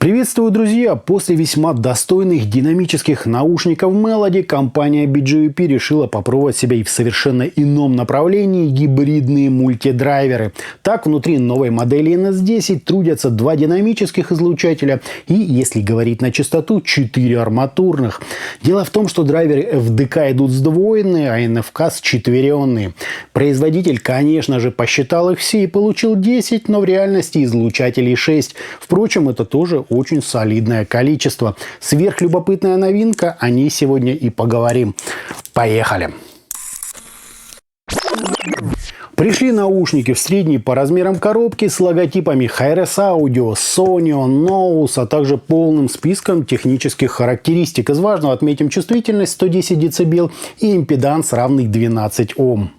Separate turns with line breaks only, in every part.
Приветствую, друзья! После весьма достойных динамических наушников Melody компания BGUP решила попробовать себя и в совершенно ином направлении — гибридные мультидрайверы. Так, внутри новой модели NS10 трудятся два динамических излучателя и, если говорить на чистоту, 4 арматурных. Дело в том, что драйверы FDK идут сдвоенные, а NFK счетверенные. Производитель, конечно же, посчитал их все и получил 10, но в реальности излучателей 6. Впрочем, это тоже очень солидное количество. Сверхлюбопытная новинка, о ней сегодня и поговорим. Поехали! Пришли наушники в средней по размерам коробки с логотипами Hi-Res Audio, Sony, Nose, а также полным списком технических характеристик. Из важного отметим чувствительность 110 дБ и импеданс, равный 12 Ом.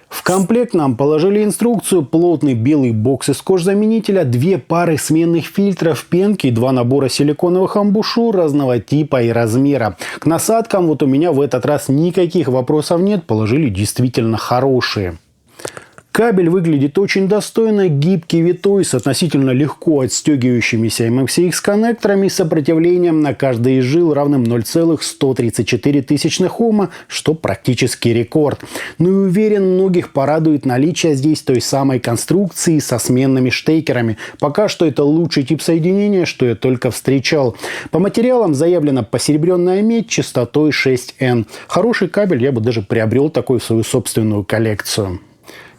В комплект нам положили инструкцию, плотный белый бокс из кожзаменителя, 2 пары сменных фильтров пенки и 2 набора силиконовых амбушюр разного типа и размера. К насадкам вот у меня в этот раз никаких вопросов нет, положили действительно хорошие. Кабель выглядит очень достойно, гибкий, витой, с относительно легко отстегивающимися MMCX коннекторами с сопротивлением на каждый из жил равным 0,134 Ома, что практически рекорд. Ну и уверен, многих порадует наличие здесь той самой конструкции со сменными штекерами. Пока что это лучший тип соединения, что я только встречал. По материалам заявлена посеребренная медь частотой 6N. Хороший кабель, я бы даже приобрел такой в свою собственную коллекцию.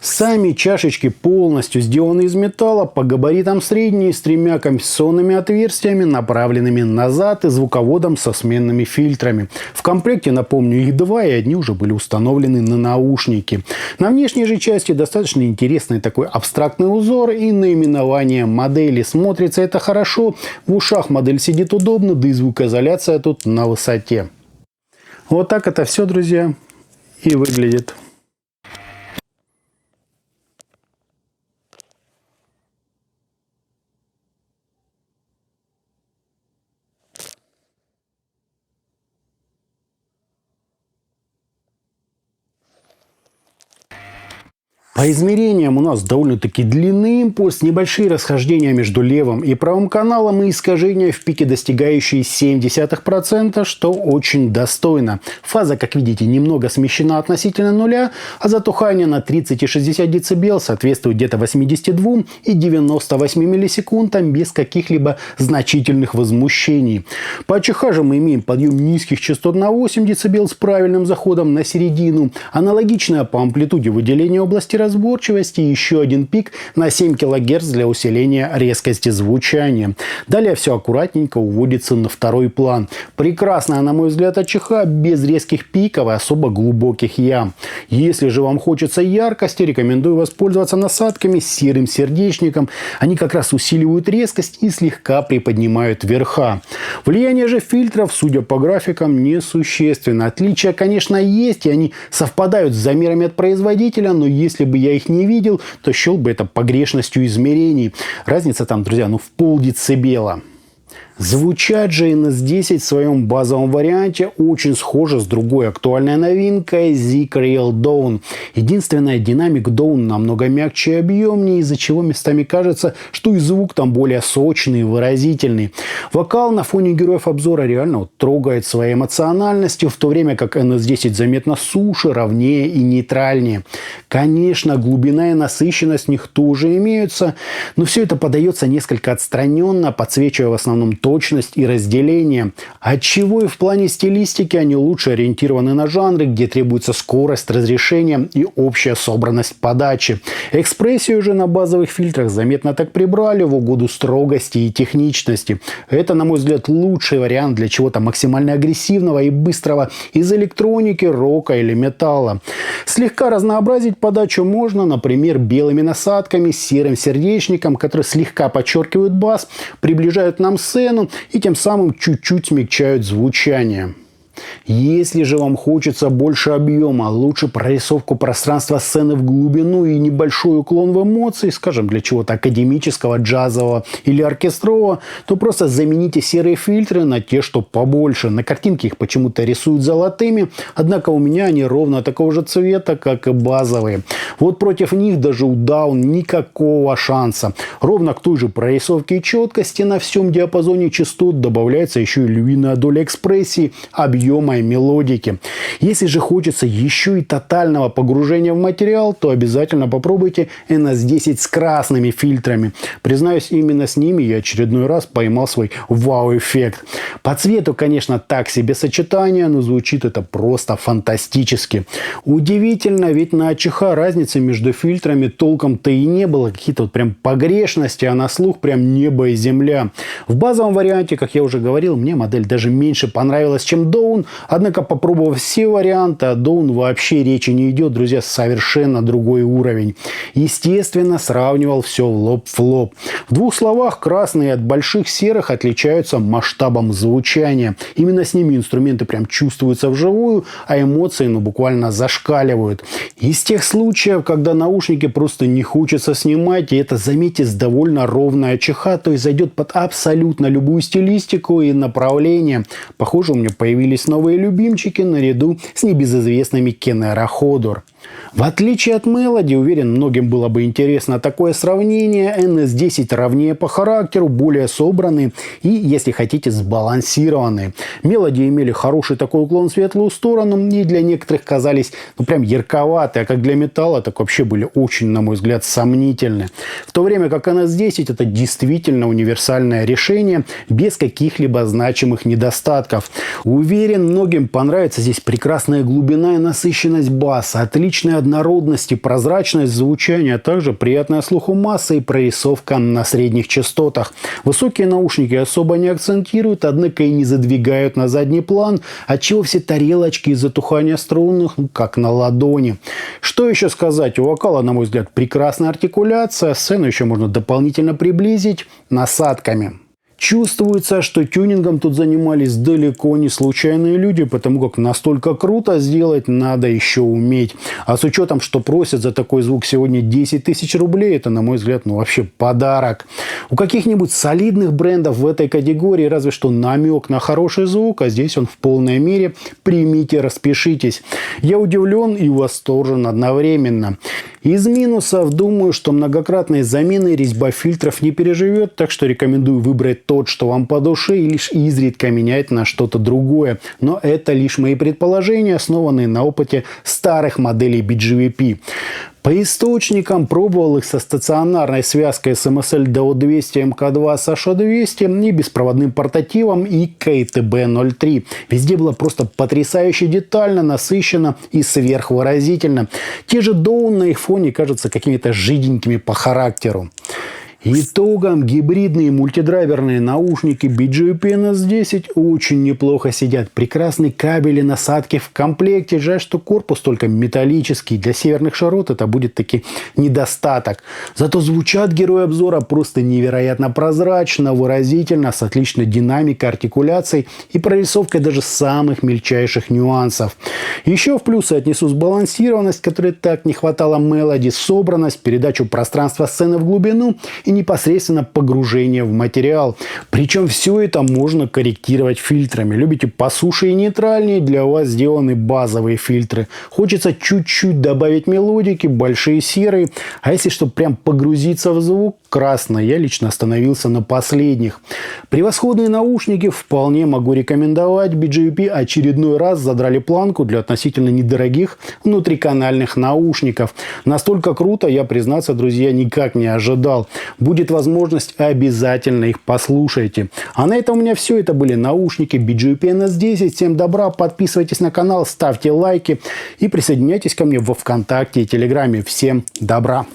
Сами чашечки полностью сделаны из металла, по габаритам средние, с 3 компенсационными отверстиями, направленными назад, и звуководом со сменными фильтрами. В комплекте, напомню, их 2, и одни уже были установлены на наушники. На внешней же части достаточно интересный такой абстрактный узор и наименование модели. Смотрится это хорошо, в ушах модель сидит удобно, да и звукоизоляция тут на высоте. Вот так это все, друзья, и выглядит. По измерениям у нас довольно-таки длинный импульс, небольшие расхождения между левым и правым каналом и искажения в пике, достигающие 0,7%, что очень достойно. Фаза, как видите, немного смещена относительно нуля, а затухание на 30 и 60 дБ соответствует где-то 82 и 98 миллисекундам без каких-либо значительных возмущений. По АЧХ же мы имеем подъем низких частот на 8 дБ с правильным заходом на середину, аналогичное по амплитуде выделения области разборчивости и еще один пик на 7 кГц для усиления резкости звучания. Далее все аккуратненько уводится на второй план. Прекрасная, на мой взгляд, АЧХ без резких пиков и особо глубоких ям. Если же вам хочется яркости, рекомендую воспользоваться насадками с серым сердечником. Они как раз усиливают резкость и слегка приподнимают верха. Влияние же фильтров, судя по графикам, несущественно. Отличия, конечно, есть, и они совпадают с замерами от производителя, но если бы я их не видел, то счел бы это погрешностью измерений. Разница там, друзья, в полдецибела. Звучать же NS10 в своем базовом варианте очень схоже с другой актуальной новинкой Zeek Real Down. Единственное, динамик Down намного мягче и объемнее, из-за чего местами кажется, что и звук там более сочный и выразительный. Вокал на фоне героев обзора реально трогает своей эмоциональностью, в то время как NS10 заметно суше, ровнее и нейтральнее. Конечно, глубина и насыщенность в них тоже имеются, но все это подается несколько отстраненно, подсвечивая в основном точность и разделение. Отчего и в плане стилистики они лучше ориентированы на жанры, где требуется скорость разрешения и общая собранность подачи. Экспрессию же на базовых фильтрах заметно так прибрали в угоду строгости и техничности. Это, на мой взгляд, лучший вариант для чего-то максимально агрессивного и быстрого из электроники, рока или металла. Слегка разнообразить подачу можно, например, белыми насадками с серым сердечником, которые слегка подчеркивают бас, приближают нам сцену и тем самым чуть-чуть смягчают звучание. Если же вам хочется больше объема, лучше прорисовку пространства сцены в глубину и небольшой уклон в эмоции, скажем, для чего-то академического, джазового или оркестрового, то просто замените серые фильтры на те, что побольше. На картинке их почему-то рисуют золотыми, однако у меня они ровно такого же цвета, как и базовые. Вот против них даже у Dawn никакого шанса. Ровно к той же прорисовке и четкости на всем диапазоне частот добавляется еще и львиная доля экспрессии, объема и мелодики. Если же хочется еще и тотального погружения в материал, то обязательно попробуйте NS10 с красными фильтрами. Признаюсь, именно с ними я очередной раз поймал свой вау-эффект. По цвету, конечно, так себе сочетание, но звучит это просто фантастически. Удивительно, ведь на АЧХ разницы между фильтрами толком-то и не было. Какие-то вот прям погрешности, а на слух прям небо и земля. В базовом варианте, как я уже говорил, мне модель даже меньше понравилась, чем Dawn. Однако, попробовав все варианты, о Dawn вообще речи не идет, друзья, совершенно другой уровень. Естественно, сравнивал все лоб в лоб. В двух словах, красные от больших серых отличаются масштабом звучания. Именно с ними инструменты прям чувствуются вживую, а эмоции буквально зашкаливают. Из тех случаев, когда наушники просто не хочется снимать, и это, заметьте, с довольно ровной АЧХ, то есть зайдет под абсолютно любую стилистику и направление. Похоже, у меня появились новые любимчики наряду с небезызвестными Kenera Hodor. В отличие от Melody, уверен, многим было бы интересно такое сравнение. NS10 ровнее по характеру, более собранный и, если хотите, сбалансированный. Melody имели хороший такой уклон в светлую сторону и для некоторых казались прям ярковатые, а как для металла, так вообще были очень, на мой взгляд, сомнительны. В то время как NS10 это действительно универсальное решение без каких-либо значимых недостатков. Уверен, многим понравится здесь прекрасная глубина и насыщенность баса, отличная однородность и прозрачность звучания, а также приятная слуху масса и прорисовка на средних частотах. Высокие наушники особо не акцентируют, однако и не задвигают на задний план, отчего все тарелочки и затухания струнных как на ладони. Что еще сказать? У вокала, на мой взгляд, прекрасная артикуляция, сцену еще можно дополнительно приблизить насадками. Чувствуется, что тюнингом тут занимались далеко не случайные люди, потому как настолько круто сделать надо еще уметь. А с учетом, что просят за такой звук сегодня 10 тысяч рублей, это, на мой взгляд, вообще подарок. У каких-нибудь солидных брендов в этой категории разве что намек на хороший звук, а здесь он в полной мере. Примите, распишитесь. Я удивлен и восторжен одновременно. Из минусов, думаю, что многократной замены резьба фильтров не переживет, так что рекомендую выбрать тот, что вам по душе, и лишь изредка менять на что-то другое. Но это лишь мои предположения, основанные на опыте старых моделей BGVP. По источникам пробовал их со стационарной связкой SMSL DO200 MK2 Sasha 200 и беспроводным портативом и KTB03. Везде было просто потрясающе детально, насыщенно и сверхвыразительно. Те же Dawn на их фоне кажутся какими-то жиденькими по характеру. Итогом гибридные мультидрайверные наушники BGVP NS10 очень неплохо сидят. Прекрасные кабели, насадки в комплекте. Жаль, что корпус только металлический. Для северных широт это будет таки недостаток. Зато звучат герои обзора просто невероятно прозрачно, выразительно, с отличной динамикой, артикуляцией и прорисовкой даже самых мельчайших нюансов. Еще в плюсы отнесу сбалансированность, которой так не хватало Melody, собранность, передачу пространства сцены в глубину и непосредственно погружение в материал. Причем все это можно корректировать фильтрами. Любите посуше и нейтральнее, для вас сделаны базовые фильтры. Хочется чуть-чуть добавить мелодики, большие серые. А если чтобы прям погрузиться в звук, красный. Я лично остановился на последних. Превосходные наушники вполне могу рекомендовать. BGVP очередной раз задрали планку для относительно недорогих внутриканальных наушников. Настолько круто, я, признаться, друзья, никак не ожидал. Будет возможность, обязательно их послушайте. А на этом у меня все. Это были наушники BGVP NS10. Всем добра, подписывайтесь на канал, ставьте лайки и присоединяйтесь ко мне во ВКонтакте и Телеграме. Всем добра!